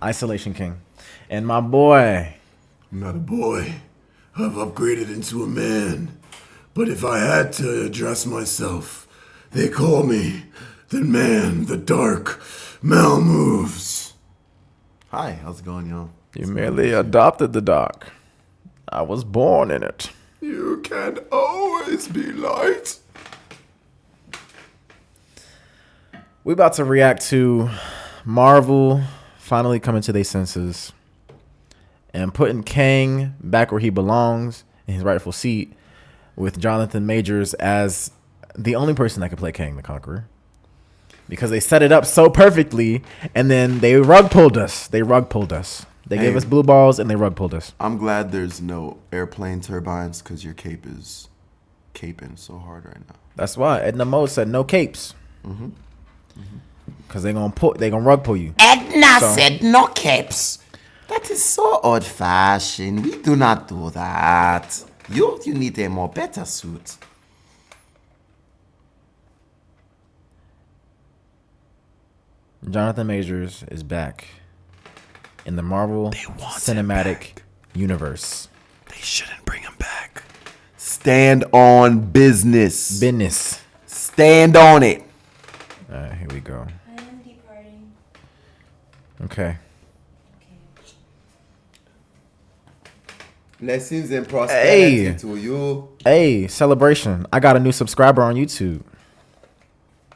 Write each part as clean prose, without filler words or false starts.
Isolation King. And my boy. I'm not a boy. I've upgraded into a man. But if I had to address myself, they call me the man, the dark, Malmoves. Hi, how's it going, y'all? You merely adopted the dark. I was born in it. You can always be light. We about to react to Marvel finally coming to their senses and putting Kang back where he belongs in his rightful seat, with Jonathan Majors as the only person that could play Kang the Conqueror, because they set it up so perfectly and then they rug pulled us. They gave us blue balls and they rug pulled us. I'm glad there's no airplane turbines because your cape is caping so hard right now. That's why Edna Mode said no capes. Because they're gonna rug pull you. Edna said no capes. That is so old-fashioned. We do not do that. You need a more better suit. Jonathan Majors is back in the Marvel Cinematic Universe. They shouldn't bring him back. Stand on business. Stand on it. All right, here we go. I am departing. Okay. Blessings and prosperity to you. Hey, celebration. I got a new subscriber on YouTube.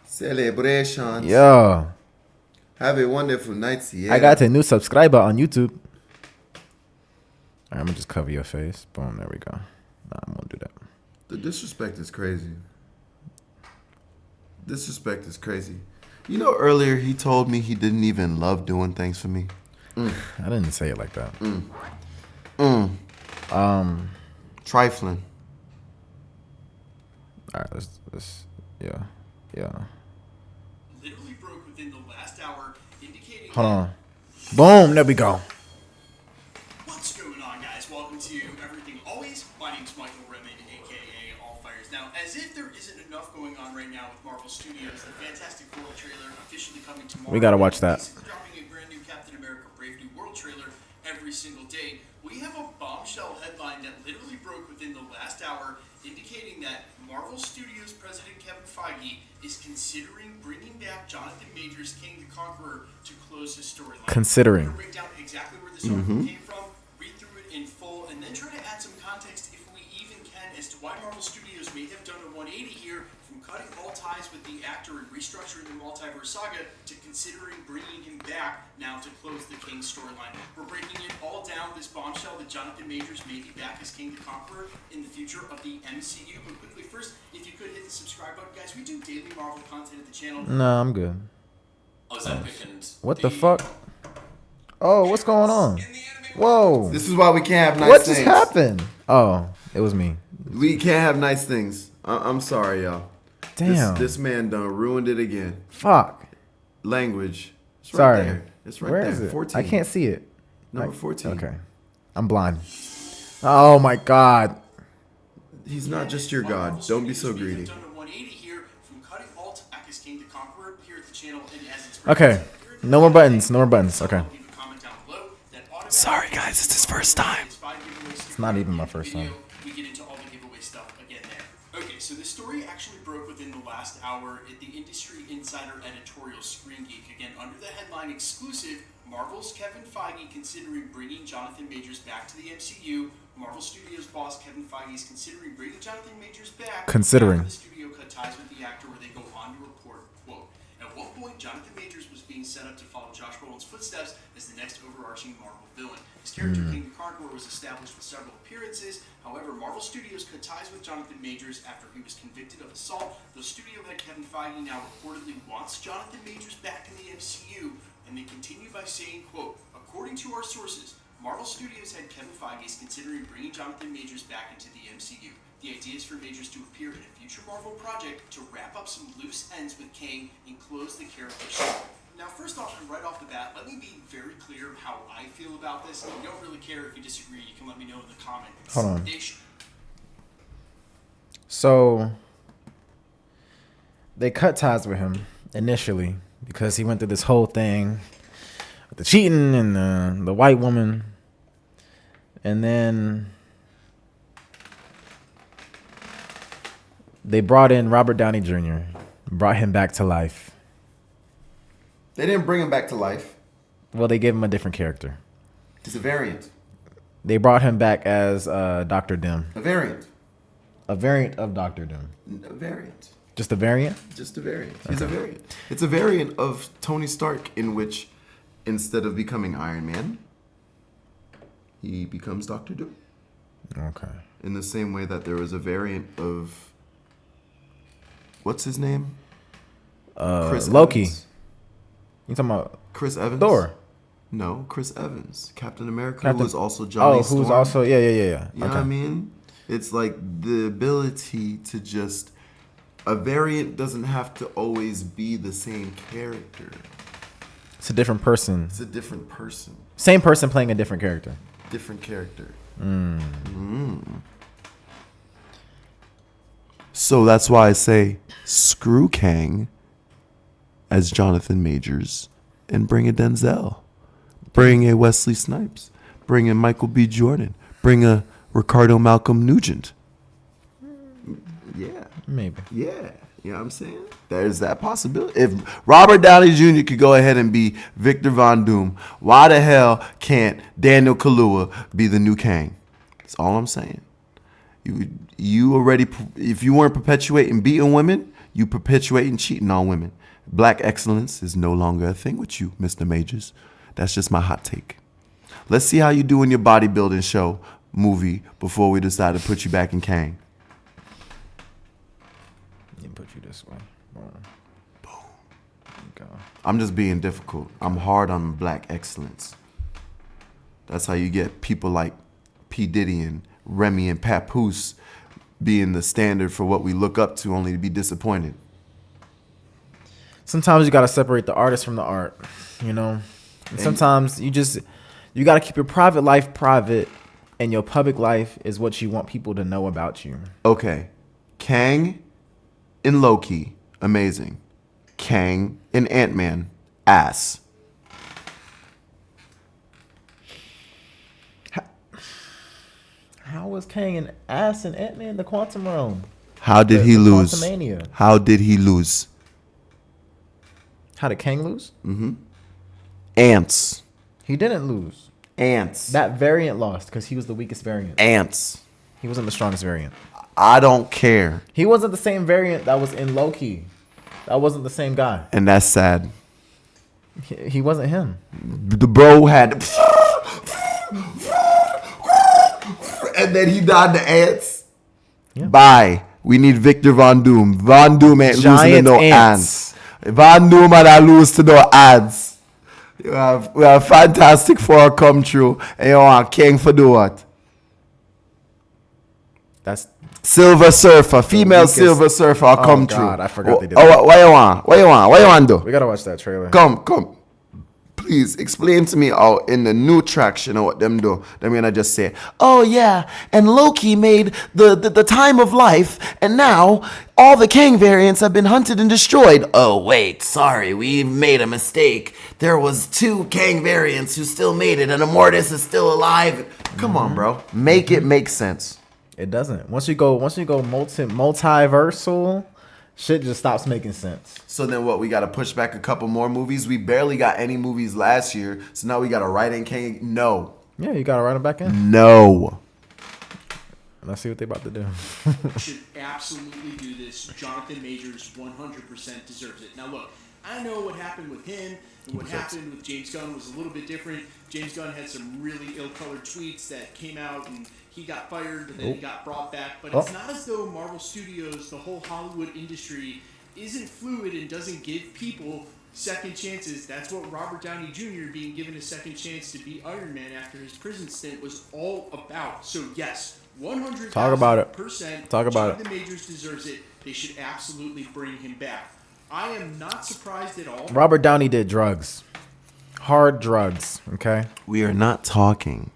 Celebrations. Yeah. Have a wonderful night, Sierra. I got a new subscriber on YouTube. All right, I'm going to just cover your face. Boom, there we go. Nah, I'm going to do that. The disrespect is crazy. Disrespect is crazy. You know, earlier he told me he didn't even love doing things for me. I didn't say it like that. Trifling. All right, let's yeah. Literally broke within the last hour, indicating. Hold on. Boom, there we go. What's going on, guys? Welcome to Everything Always. My name's Michael Redmond, aka All Fires. Now, as if there isn't enough going on right now with Marvel Studios, the Fantastic Four trailer officially coming tomorrow. We gotta watch that. Dropping a brand new Captain America Brave New World trailer every single day. We have a bombshell headline that literally broke within the last hour, indicating that Marvel Studios President Kevin Feige is considering bringing back Jonathan Majors, King the Conqueror, to close his storyline. Considering. We're going to break down exactly where this article came from, read through it in full, and then try to add some context, if we even can, as to why Marvel Studios may have done a 180 here, from cutting all ties with the actor and restructuring the multiverse saga to considering bringing him back now to close the King storyline. We're breaking it all down, this bombshell that Jonathan Majors may be back as King the Conqueror in the future of the MCU. But quickly, first, if you could hit the subscribe button, guys. We do daily Marvel content at the channel. No, I'm good. What the the fuck? Oh, what's going on? Whoa. This is why we can't have nice What things. just happened? Oh, it was me. We can't have nice things. I'm sorry, y'all. Damn. This man done ruined it again. Fuck. Language. It's right Sorry. there. It's right Where there. is it? 14. I can't see it. Number 14. Okay. I'm blind. Oh my god. He's not just your god. Don't be so greedy. Okay. No more buttons. No more buttons. Okay. Sorry, guys. It's his first time. It's not even my first time. We get into all the giveaway stuff again there. Okay, so this story actually broke within the last hour at the Industry Insider editorial Screen Geek. Again, under the headline exclusive, Marvel's Kevin Feige considering bringing Jonathan Majors back to the MCU. Marvel Studios boss Kevin Feige is considering bringing Jonathan Majors back. Considering. After the studio cut ties with the actor, where they go on to report, quote, at what point Jonathan Majors was being set up to follow Josh Brolin's footsteps as the next overarching Marvel villain. His character, King the Conqueror, was established with several appearances. However, Marvel Studios cut ties with Jonathan Majors after he was convicted of assault. The studio head Kevin Feige now reportedly wants Jonathan Majors back in the MCU, and they continue by saying, quote, according to our sources, Marvel Studios head Kevin Feige is considering bringing Jonathan Majors back into the MCU. The idea is for Majors to appear in a future Marvel project to wrap up some loose ends with Kang and close the character's story. Now, first off, and right off the bat, let me be very clear how I feel about this. I don't really care if you disagree. You can let me know in the comments. Hold on. Section. So they cut ties with him initially because he went through this whole thing the cheating and the white woman, and then they brought in Robert Downey Jr., brought him back to life. They didn't bring him back to life. Well, they gave him a different character. It's a variant. They brought him back as Dr. Dim. A variant. A variant of Dr. Dim. A variant. Just a variant? Just a variant. He's a variant. It's a variant of Tony Stark in which instead of becoming Iron Man, he becomes Dr. Doom. Okay. In the same way that there was a variant of what's his name? Loki. Evans. You talking about Chris Evans? Thor? No, Chris Evans. Captain America Captain- was also Johnny Storm. who's also yeah. You know what I mean? It's like the ability to just a variant doesn't have to always be the same character. It's a different person. It's a different person. Same person playing a different character. Different character. So that's why I say screw Kang as Jonathan Majors and bring a Denzel. Bring a Wesley Snipes. Bring a Michael B. Jordan. Bring a Ricardo Malcolm Nugent. Yeah. Maybe. Yeah. You know what I'm saying? There's that possibility. If Robert Downey Jr. could go ahead and be Victor Von Doom, why the hell can't Daniel Kaluuya be the new Kang? That's all I'm saying. You already, if you weren't perpetuating beating women, you perpetuating cheating on women. Black excellence is no longer a thing with you, Mr. Majors. That's just my hot take. Let's see how you do in your bodybuilding show movie before we decide to put you back in Kang. Let me put you this way. Boom. Go. I'm just being difficult. I'm hard on black excellence. That's how you get people like P. Diddy and Remy and Papoose being the standard for what we look up to, only to be disappointed. Sometimes you gotta separate the artist from the art, you know. And sometimes you gotta keep your private life private, and your public life is what you want people to know about you. Okay, Kang in Loki, amazing. Kang in Ant-Man, ass. How was Kang an ass in Ant-Man the Quantum Realm? How did he The lose? Quantumania. How did he lose? How did Kang lose? Ants. He didn't lose. Ants. That variant lost because he was the weakest variant. Ants. He wasn't the strongest variant. I don't care. He wasn't the same variant that was in Loki. That wasn't the same guy. And that's sad. He wasn't him. The bro had... and then he died to ants. Yeah. Bye. We need Victor Von Doom. Von Doom ain't losing to Giant no ants. ants. Von Doom and I lose to no ants. We have Fantastic Four come true. And you want King for do what? That's Silver Surfer. Female weakest- Silver Surfer come true. God, I forgot they did Oh, that. what you want? What you want? What you want to do? we gotta watch that trailer. Come. Please explain to me how in the new traction or what them do. Them gonna just say, oh yeah, and Loki made the time of life, and now all the Kang variants have been hunted and destroyed. Oh wait, sorry, we made a mistake. There was 2 Kang variants who still made it, and Immortus is still alive. Come on, bro. Make it make sense. It doesn't. Once you go multiversal, shit just stops making sense. So then what, we got to push back a couple more movies? We barely got any movies last year, so now we got to write in Kang. No. Yeah, you gotta write it back in. No. Let's see what they about to do. Should absolutely do this. Jonathan Majors 100% deserves it. Now look, I know what happened with him and what happened with James Gunn was a little bit different. James Gunn had some really ill-colored tweets that came out and he got fired, but then he got brought back. But it's not as though Marvel Studios, the whole Hollywood industry, isn't fluid and doesn't give people second chances. That's what Robert Downey Jr. being given a second chance to be Iron Man after his prison stint was all about. So yes, 100% Talk about it. Talk about Jonathan Majors deserves it. They should absolutely bring him back. I am not surprised at all. Robert Downey did drugs. Hard drugs, okay? We are not talking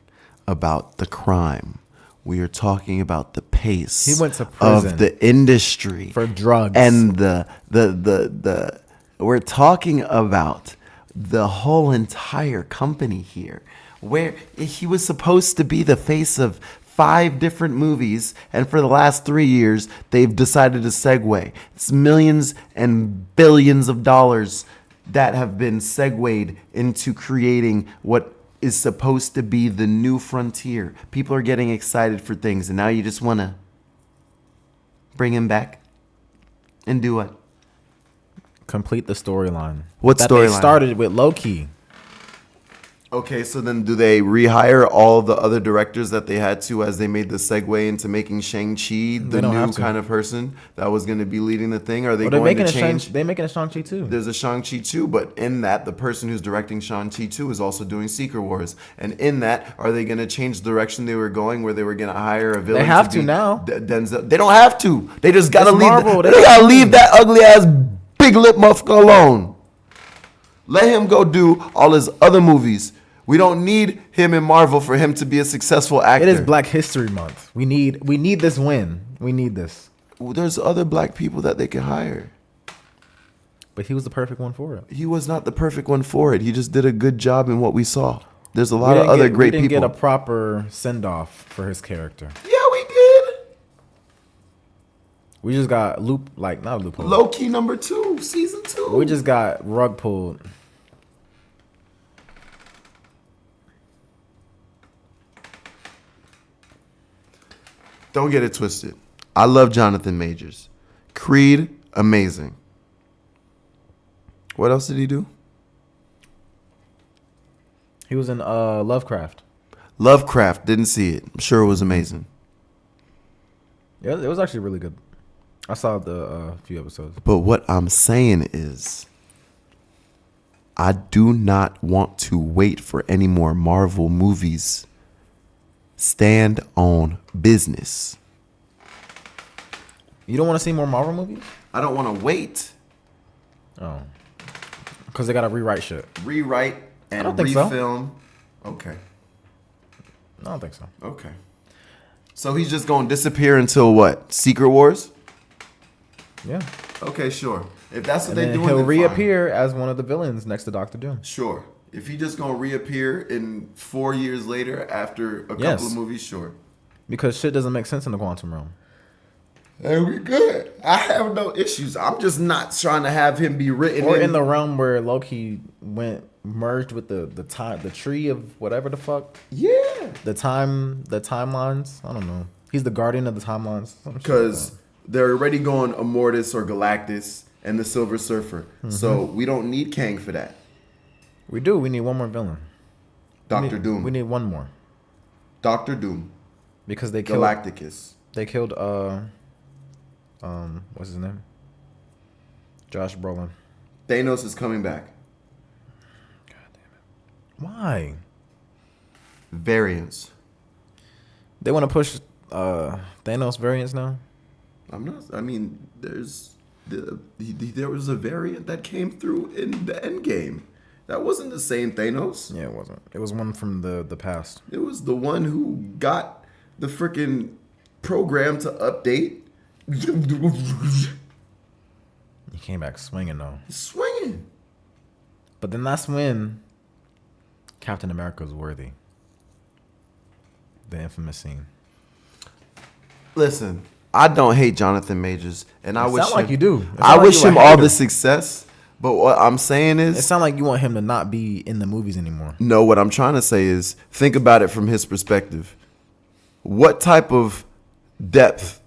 about the crime. We are talking about the pace He went to prison of the industry for drugs. and the we're talking about the whole entire company here, where he was supposed to be the face of 5 different movies, and for the last 3 years, they've decided to segue. It's millions and billions of dollars that have been segued into creating what is supposed to be the new frontier. People are getting excited for things, and now you just want to bring him back and do what? Complete the storyline. What that they storyline? started with Loki. Okay, so then do they rehire all the other directors that they had to as they made the segue into making Shang-Chi the don't new have to. kind of person that was going to be leading the thing? Are they Well, they're going making to change? They're making a Shang-Chi too. There's a Shang-Chi 2, but in that, the person who's directing Shang-Chi 2 is also doing Secret Wars. And in that, are they going to change the direction they were going where they were going to hire a villain? They have to be now. Denzel. They don't have to. They just got to It's leave. Marvel. They They got to don't leave need. that ugly ass big lip motherfucker alone. Let him go do all his other movies. We don't need him in Marvel for him to be a successful actor. It is Black History Month. We need this win. We need this. There's other black people that they can hire. But he was the perfect one for it. He was not the perfect one for it. He just did a good job in what we saw. There's a We lot of didn't other get- great we didn't people. get a proper send off for his character. Yeah, we did. We just got not a loophole. Low-key number 2, season 2. We just got rug pulled. Don't get it twisted. I love Jonathan Majors. Creed, amazing. What else did he do? He was in Lovecraft. Lovecraft, didn't see it. I'm sure it was amazing. Yeah, it was actually really good. I saw the few episodes. But what I'm saying is, I do not want to wait for any more Marvel movies. Stand on business. You don't want to see more Marvel movies? I don't want to wait. Oh, because they gotta rewrite shit. Rewrite and I don't think so. refilm. Okay. I don't think so. Okay. So he's just going to disappear until what? Secret Wars? Yeah. Okay, sure. If that's what And they're then doing, he'll then reappear as one of the villains next to Doctor Doom. fine. Sure. If he just going to reappear in 4 years later after a couple Yes. of movies, sure. Because shit doesn't make sense in the quantum realm. And we good. I have no issues. I'm just not trying to have him be written Or in the realm where Loki merged with the tree of whatever the fuck. Yeah. The timelines. I don't know. He's the guardian of the timelines. Some shit like Because that. they're already going Immortus or Galactus and the Silver Surfer. So we don't need Kang for that. We do. We need one more villain. Doctor Doom. We need one more Doctor Doom. because they killed. Galacticus. They killed. What's his name? Josh Brolin. Thanos is coming back. Why? Variants. They want to push Thanos variants now. I'm not. I mean, there was a variant that came through in the Endgame. That wasn't the same Thanos. Yeah, it wasn't. It was one from the past. It was the one who got the freaking program to update. He came back swinging though. Swinging. But then that's when Captain America was worthy. The infamous scene. Listen, I don't hate Jonathan Majors, and I It wish sound like him, you do. It I sound like wish you a him all hater. the success. But what I'm saying It is, sounds like you want him to not be in the movies anymore. no, what I'm trying to say is, think about it from his perspective. What type of depth,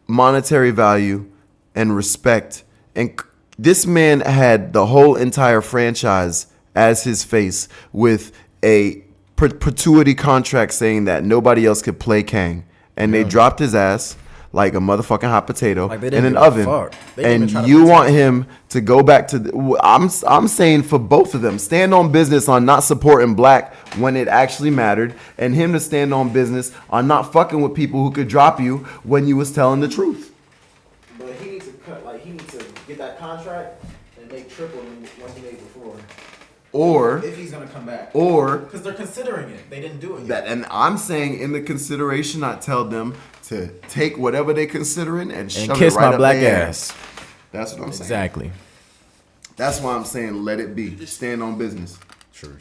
monetary value, and respect, and this man had the whole entire franchise as his face with a perpetuity contract saying that nobody else could play Kang, and they dropped his ass like a motherfucking hot potato Like, they in didn't an give a oven. fuck. They didn't even try And to you protect want him to go back to I'm saying for both of them, stand on business on not supporting black when it actually mattered, and him to stand on business on not fucking with people who could drop you when you was telling the truth. But he needs to he needs to get that contract and make triple what he made before. Or If he's gonna come back. or Because they're considering it. They didn't do it yet. that, and I'm saying in the consideration, I tell them to take whatever they considering and shove kiss it right my up black their ass. That's what I'm saying. Exactly. That's why I'm saying let it be. Stand on business. True.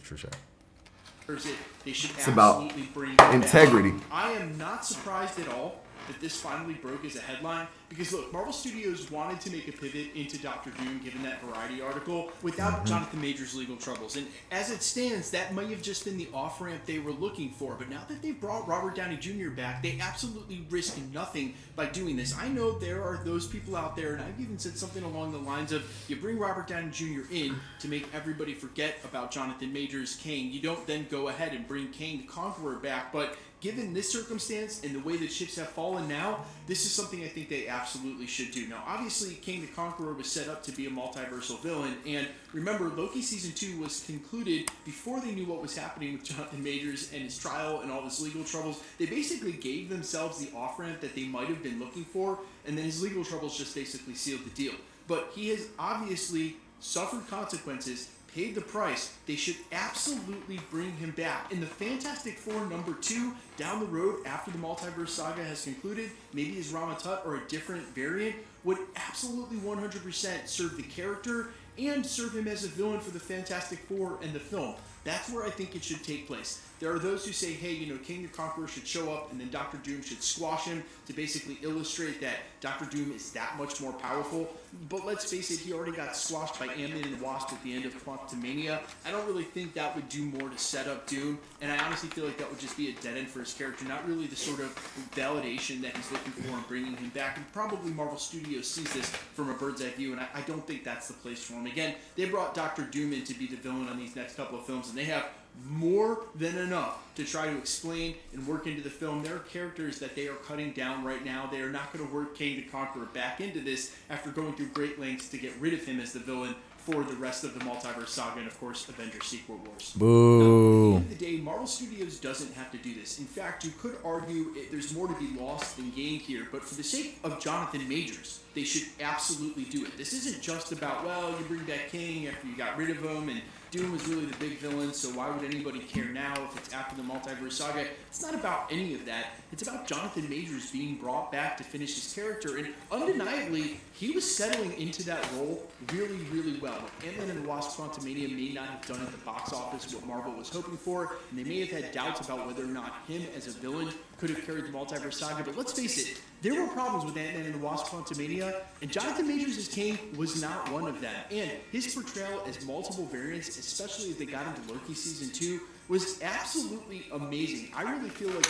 They should about absolutely bring it integrity. back. I am not surprised at all that this finally broke as a headline because look, Marvel Studios wanted to make a pivot into Doctor Doom given that Variety article without Jonathan Majors' legal troubles, and as it stands, that might have just been the off-ramp they were looking for. But now that they've brought Robert Downey Jr. back, they absolutely risk nothing by doing this. I know there are those people out there, and I've even said something along the lines of, you bring Robert Downey Jr. in to make everybody forget about Jonathan Majors' Kang. You don't then go ahead and bring Kang the Conqueror back, but given this circumstance and the way the chips have fallen now, this is something I think they absolutely should do. Now, obviously, Kang the Conqueror was set up to be a multiversal villain, and remember, Loki Season 2 was concluded before they knew what was happening with Jonathan Majors and his trial and all his legal troubles. They basically gave themselves the off-ramp that they might have been looking for, and then his legal troubles just basically sealed the deal. But he has obviously suffered consequences, paid the price. They should absolutely bring him back. In the Fantastic Four #2, down the road after the Multiverse Saga has concluded, maybe as Rama Tut or a different variant, would absolutely 100% serve the character and serve him as a villain for the Fantastic Four and the film. That's where I think it should take place. There are those who say, hey, King the Conqueror should show up and then Doctor Doom should squash him to basically illustrate that Doctor Doom is that much more powerful. But let's face it, he already got squashed by Ant-Man and the Wasp at the end of Quantumania. I don't really think that would do more to set up Doom, and I honestly feel like that would just be a dead end for his character, not really the sort of validation that he's looking for in bringing him back. And probably Marvel Studios sees this from a bird's eye view, and I don't think that's the place for him. Again, they brought Doctor Doom in to be the villain on these next couple of films, and they have more than enough to try to explain and work into the film. There are characters that they are cutting down right now. They are not going to work Kang the Conqueror back into this after going through great lengths to get rid of him as the villain for the rest of the Multiverse Saga and, of course, Avengers Secret Wars. Boo. Now, at the end of the day, Marvel Studios doesn't have to do this. In fact, you could argue there's more to be lost than gained here, but for the sake of Jonathan Majors, they should absolutely do it. This isn't just about, well, you bring back Kang after you got rid of him, and Doom was really the big villain, so why would anybody care now if it's after the Multiverse Saga? It's not about any of that. It's about Jonathan Majors being brought back to finish his character, and undeniably, he was settling into that role really, really well. Ant-Man and the Wasp: Quantumania may not have done at the box office what Marvel was hoping for, and they may have had doubts about whether or not him as a villain could have carried the Multiverse Saga, but let's face it, there were problems with Ant-Man and the Wasp: Quantumania, and Jonathan Majors as Kang was not one of them. And his portrayal as multiple variants, especially as they got into Loki Season 2, was absolutely amazing. I really feel like...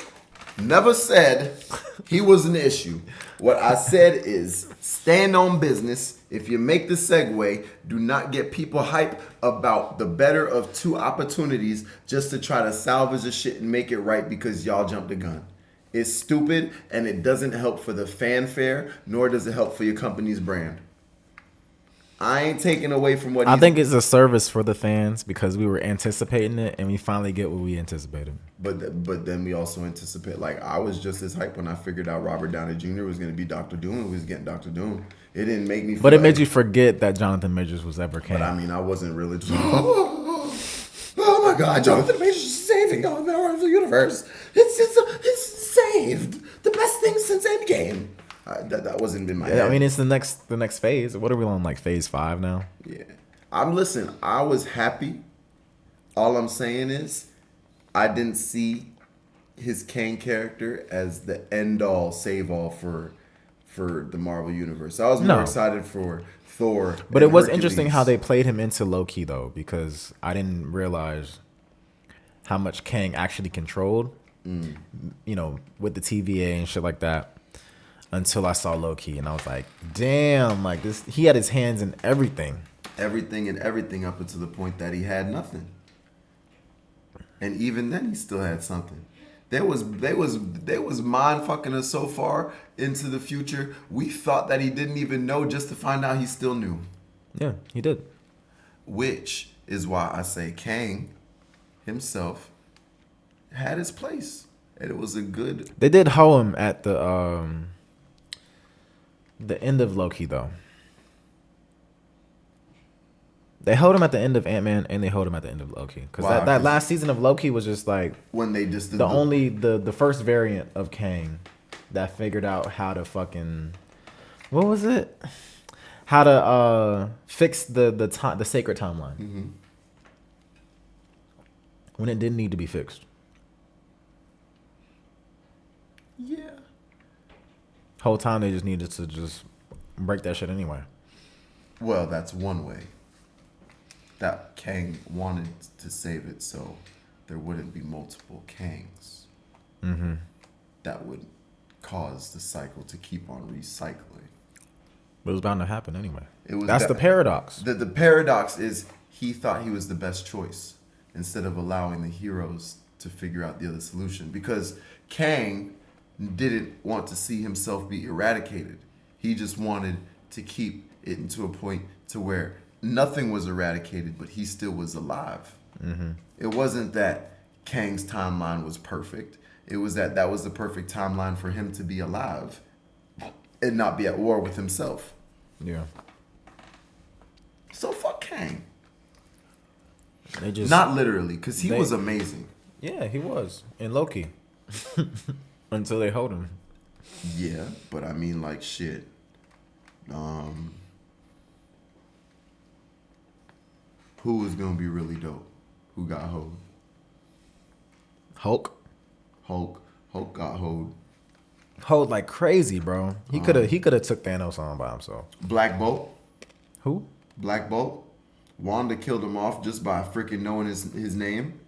Never said he was an issue. What I said is stand on business. If you make the segue, do not get people hype about the better of two opportunities just to try to salvage the shit and make it right because y'all jumped the gun. It's stupid, and it doesn't help for the fanfare, nor does it help for your company's brand. I ain't taking away from what I think it's a service for the fans because we were anticipating it, and we finally get what we anticipated. But then we also anticipate, like, I was just as hyped when I figured out Robert Downey Jr. was going to be Dr. Doom and we was getting Dr. Doom. It didn't make me feel But it made you forget that Jonathan Majors was ever Kang. But I mean, I wasn't really just, oh my God, Jonathan Majors is saving all the universe. It's saved. The best thing since Endgame. That wasn't in my head. I mean, it's the next phase. What are we on, like phase 5 now? Yeah. I was happy. All I'm saying is I didn't see his Kang character as the end all save all for the Marvel universe. I was more excited for Thor. But it was Hercules. interesting how they played him into Loki though, because I didn't realize how much Kang actually controlled, with the TVA and shit like that. Until I saw Loki, and I was like, damn, like this, he had his hands in everything. Everything up until the point that he had nothing. And even then he still had something. They was mind fucking us so far into the future, we thought that he didn't even know just to find out he still knew. Yeah, he did. Which is why I say Kang himself had his place. And it was a good... They did hoe him at the end of Loki, though. They hold him at the end of Ant-Man, and they hold him at the end of Loki. Because that last season of Loki was just like... When they just... The first variant of Kang that figured out how to fucking... What was it? how to fix the sacred timeline when it didn't need to be fixed. Yeah. Whole time they just needed to just break that shit anyway. Well, that's one way. That Kang wanted to save it so there wouldn't be multiple Kangs. Mm-hmm. That would cause the cycle to keep on recycling. But it was bound to happen anyway. It was That's the paradox. The paradox is he thought he was the best choice instead of allowing the heroes to figure out the other solution. Because Kang didn't want to see himself be eradicated. He just wanted to keep it into a point to where nothing was eradicated, but he still was alive. Mm-hmm. It wasn't that Kang's timeline was perfect. It was that was the perfect timeline for him to be alive and not be at war with himself. Yeah. So fuck Kang. They just Not literally, because he was amazing. Yeah, he was in Loki until they hold him. Yeah, but I mean, like, shit. Who was gonna be really dope? Who got hold? Hulk Hulk got hold. hold like crazy, bro. He could have took Thanos on by himself. Black Bolt. Who? Black Bolt. Wanda killed him off just by freaking knowing his name.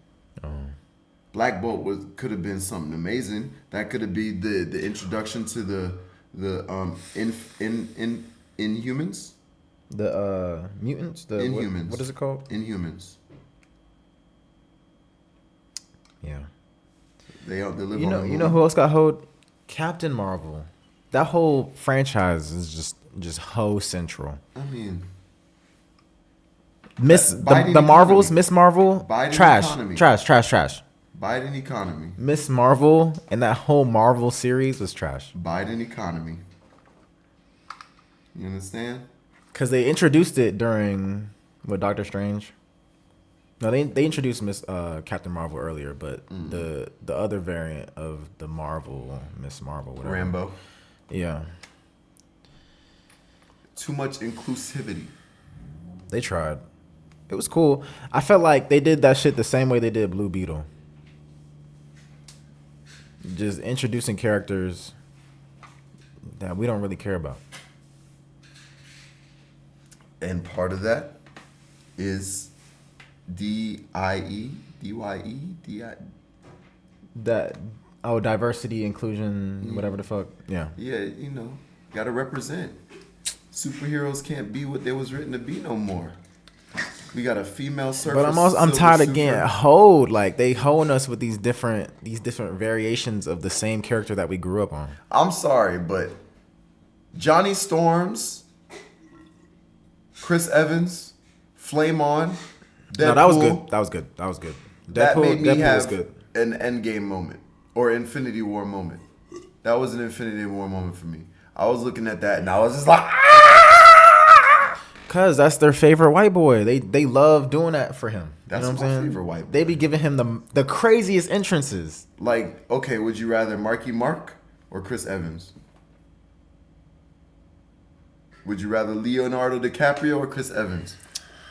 Black Bolt could have been something amazing. That could have been the introduction to the Inhumans. The mutants. The Inhumans. What is it called? Inhumans. Yeah. They live on the You moon. know who else got hold? Captain Marvel. That whole franchise is just ho central. I mean, Miss Biden the Marvels, economy. Miss Marvel, Biden trash, economy. trash. Biden economy. Miss Marvel and that whole Marvel series was trash. Biden economy. You understand? Cause they introduced it during Doctor Strange. No, they introduced Miss Captain Marvel earlier, but the other variant of the Marvel, Miss Marvel, whatever. Rambo. Yeah, Too much inclusivity. they tried. It was cool. I felt like they did that shit the same way they did Blue Beetle. Just introducing characters that we don't really care about. And part of that is DYE. That diversity, inclusion, whatever the fuck. Yeah. Yeah, gotta represent. Superheroes can't be what they was written to be no more. We got a female surfer. But I'm tired of getting hoed. Like they holding us with these different variations of the same character that we grew up on. I'm sorry, but Johnny Storms, Chris Evans, Flame On, Deadpool, No, that was good. That made me Deadpool have was good. an Endgame moment or Infinity War moment. That was an Infinity War moment for me. I was looking at that and I was just like, Cause that's their favorite white boy. They love doing that for him. That's you know what my I'm saying? favorite white boy. They be giving him the craziest entrances. like, okay, would you rather Marky Mark or Chris Evans? Would you rather Leonardo DiCaprio or Chris Evans?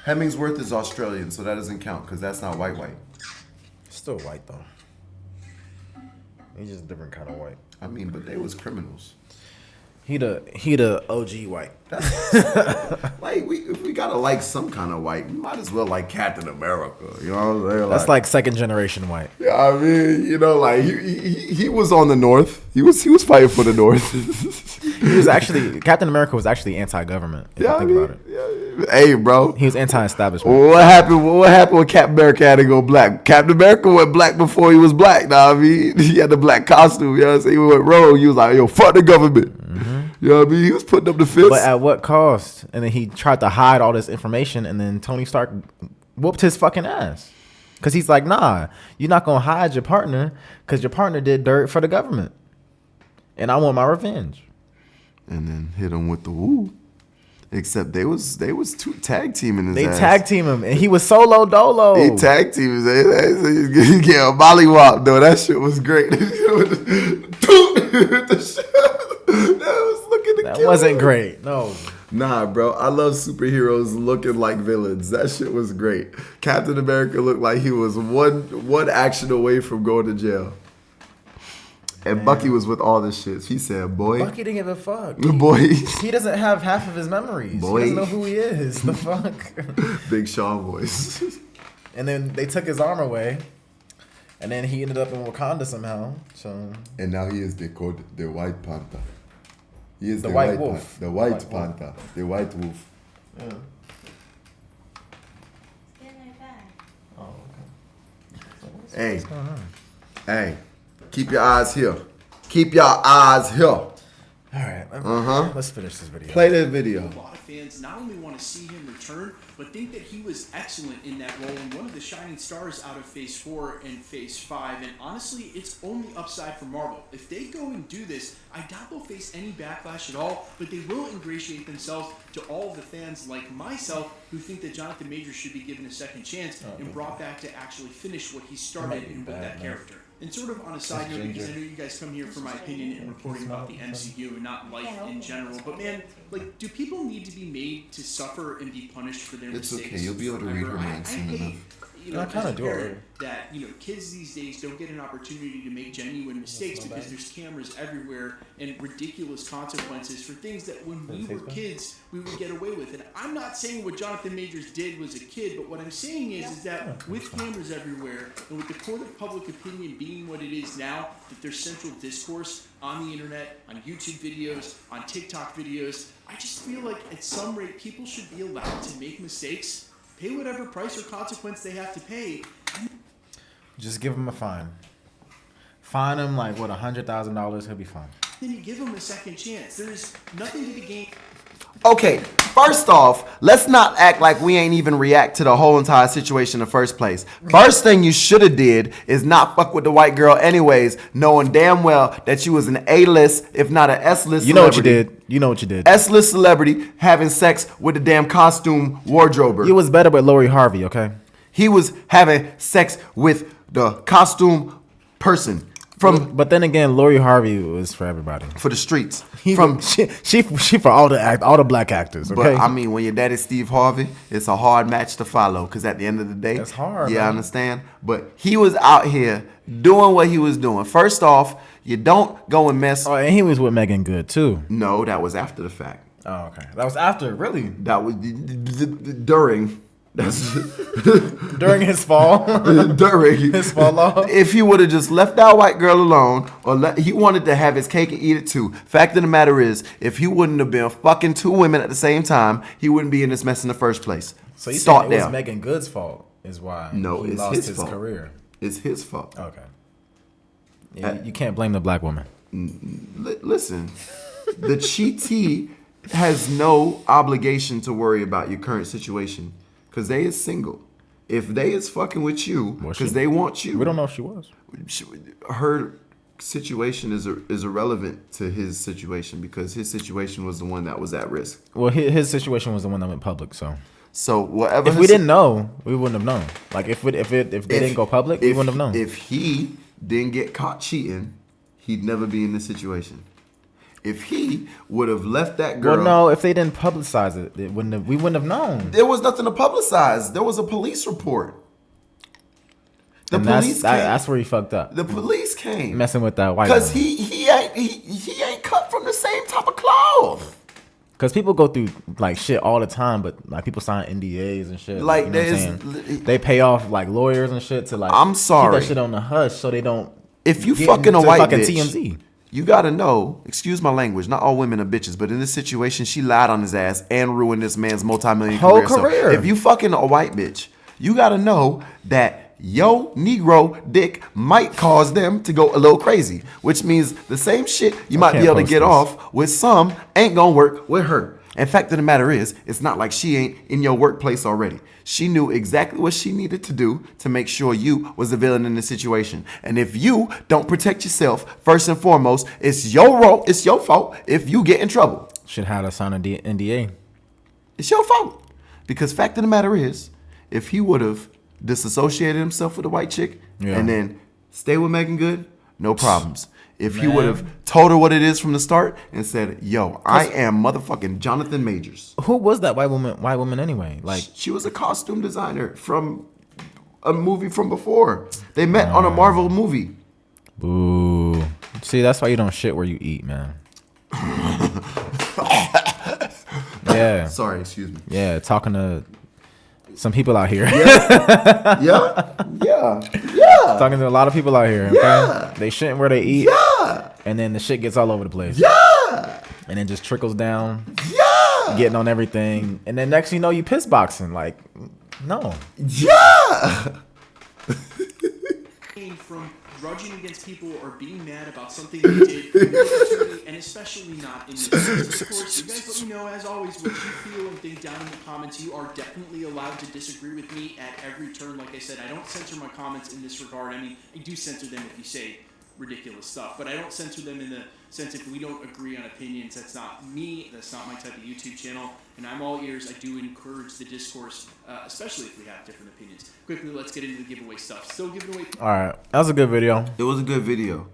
Hemmingsworth is Australian, so that doesn't count because that's not white. Still white though. He's just a different kind of white. I mean, but they was criminals. He the OG white. Like, if we gotta like some kind of white, we might as well like Captain America. You know what I'm saying? That's like second generation white. Yeah, I mean, like he was on the North. He was fighting for the North. He was actually Captain America was actually anti-government. If you think about it. Yeah. Hey, bro. He was anti-establishment. What happened when Captain America had to go black? Captain America went black before he was black. Now, I mean, he had the black costume. You know what I'm saying? He went rogue. He was like, yo, fuck the government. You know what I mean? He was putting up the fist. But at what cost? And then he tried to hide all this information, and then Tony Stark whooped his fucking ass. Because he's like, nah, you're not going to hide your partner because your partner did dirt for the government. And I want my revenge. And then hit him with the woo. Except they was two tag teaming his They ass. tag team him, and he was solo dolo. He tag teams. He get a mollywop though. That shit was great. That was looking to That kill wasn't him. great. No. Nah, bro. I love superheroes looking like villains. That shit was great. Captain America looked like he was one action away from going to jail. And Bucky was with all this shit. He said, boy. Bucky didn't give a fuck. Boy. He doesn't have half of his memories. Boy. He doesn't know who he is. The fuck? Big Sean voice. And then they took his arm away. And then he ended up in Wakanda somehow. So And now he is called the White Panther. He is The White Wolf. The White White Wolf. Panther. The White Wolf. yeah. Get my bag. Oh, okay. Hey. What's going on? Hey. Keep your eyes here. Keep your eyes here. All right. Let's finish this video. Play that video. A lot of fans not only want to see him return, but think that he was excellent in that role and one of the shining stars out of Phase 4 and Phase 5. And honestly, it's only upside for Marvel. If they go and do this, I doubt they'll face any backlash at all, but they will ingratiate themselves to all of the fans like myself who think that Jonathan Majors should be given a second chance and brought back to actually finish what he started and with that character. And sort of on a side note, because I know you guys come here for my opinion and reporting about the MCU and not life in general, but man, like, do people need to be made to suffer and be punished for their It's mistakes? okay, you'll be able to read her forever? mind soon I hate, enough. you know, I kinda as a do parent, already. that, you know, kids these days don't get an opportunity to make genuine mistakes because there's cameras everywhere and ridiculous consequences for things that when we were kids we would get away with. And I'm not saying what Jonathan Majors did was a kid, but what I'm saying is that with cameras everywhere and with the court of public opinion being what it is now, that there's central discourse on the internet, on YouTube videos, on TikTok videos, I just feel like at some rate people should be allowed to make mistakes, pay whatever price or consequence they have to pay. Just give him a fine. Fine him like what, $100,000. He'll be fine. Then you give him a second chance. There's nothing to be gained. Okay, first off, let's not act like we ain't even react to the whole entire situation in the first place. First thing you should have did is not fuck with the white girl anyways, knowing damn well that you was an A-list, if not an S-list You know what you celebrity. did. You know what you did. S-list celebrity having sex with the damn costume wardrober. You was better with Lori Harvey, okay? He was having sex with the costume person from But then again, Lori Harvey was for everybody. for the streets. She for all the black actors, okay? But I mean, when your daddy's Steve Harvey, it's a hard match to follow. Because at the end of the day, That's hard, Yeah, I man. understand. But he was out here doing what he was doing. First off, you don't go and mess. Oh, and he was with Megan Good too. No, that was after the fact. Oh, okay. That was after, really, That was during. That's during his fall. during His fall off. If he would have just left that white girl alone, or he wanted to have his cake and eat it too. Fact of the matter is, if he wouldn't have been fucking two women at the same time, he wouldn't be in this mess in the first place. So you Start said it was there. Megan Good's fault, is why No, he it's lost his his fault. career. It's his fault. Okay. Yeah, you can't blame the black woman. Listen, the cheatee has no obligation to worry about your current situation because they is single. If they is fucking with you Was because she? they want you, We don't know if she was. her situation is irrelevant to his situation because his situation was the one that was at risk. Well, his situation was the one that went public. So So whatever. if we didn't know, we wouldn't have known. Like if they didn't go public, we wouldn't have known. If he didn't get caught cheating, he'd never be in this situation. If he would have left that girl, Well, no, if they didn't publicize it, we wouldn't have known. there was nothing to publicize. There was a police report. The And police came. that's where he fucked up. The police came Messing with that white because woman. he ain't cut from the same type of cloth. Because people go through like shit all the time, but like people sign NDAs and shit. Like, you know what I'm there's- saying? They pay off like lawyers and shit to like. I'm sorry. keep that shit on the hush so they don't. If you get fucking a into white fucking bitch, TMZ. you gotta know. Excuse my language. Not all women are bitches, but in this situation, she lied on his ass and ruined this man's multi-million Whole career. career. So if you fucking a white bitch, you gotta know that yo Negro dick might cause them to go a little crazy, which means the same shit you might be can't able to post get this. off with some ain't gonna work with her. And fact of the matter is, it's not like she ain't in your workplace already. She knew exactly what she needed to do to make sure you was the villain in the situation. And if you don't protect yourself, first and foremost, it's your role, it's your fault if you get in trouble. Should have to sign a NDA. It's your fault. Because fact of the matter is, if he would have disassociated himself with the white chick Yeah. and then stay with Megan Good, no problems. if he would have told her what it is from the start and said, "Yo, I am motherfucking Jonathan Majors." Who was that white woman anyway? Like, She was a costume designer from a movie from before. They met on a Marvel movie. boo. See, that's why you don't shit where you eat, man. Yeah. Sorry, excuse me. Yeah, talking to some people out here. Yeah. Talking to a lot of people out here. Okay? Yeah. They shitting where they eat. Yeah. And then the shit gets all over the place. Yeah. And then just trickles down, Yeah. getting on everything. And then next thing you know, you piss boxing. Like, no. Yeah. From grudging against people or being mad about something they did, and especially not in this. Of course, you guys let me know, as always, what you feel and think down in the comments. You are definitely allowed to disagree with me at every turn. Like I said, I don't censor my comments in this regard. I mean, I do censor them if you say ridiculous stuff, but I don't censor them in the sense if we don't agree on opinions. That's not me. That's not my type of YouTube channel, and I'm all ears. I do encourage the discourse, especially if we have different opinions. Quickly, let's get into the giveaway stuff. Still giving away. All right. That was a good video. It was a good video.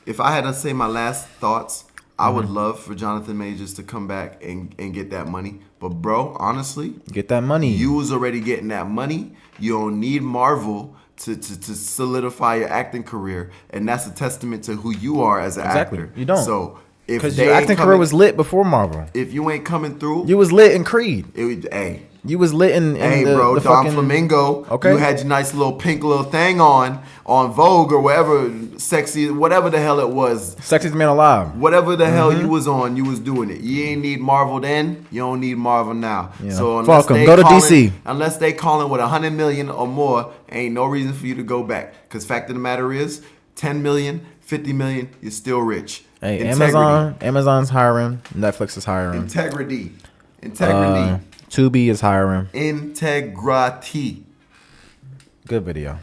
If I had to say my last thoughts, I would love for Jonathan Majors to come back and get that money. But bro, honestly, Get that money. you was already getting that money. You don't need Marvel to solidify your acting career, and that's a testament to who you are as an Exactly. actor. You don't. So if Because they your ain't acting coming- career was lit before Marvel. if you ain't coming through, You was lit in Creed. it would, hey. You was lit in Hey, the, bro, the Don fucking Flamingo. Okay. You had your nice little pink little thing on Vogue or whatever, sexy, whatever the hell it was. Sexiest Man Alive. Whatever the hell you was on, you was doing it. You ain't need Marvel then, you don't need Marvel now. Yeah. So unless Fuck 'em. they Go to calling- DC. Unless they calling with 100 million or more, ain't no reason for you to go back. Because fact of the matter is, 10 million, 50 million, you're still rich. Hey, Integrity. Amazon's hiring. Netflix is hiring. Integrity. Integrity. Tubi is hiring. Integrity. Good video.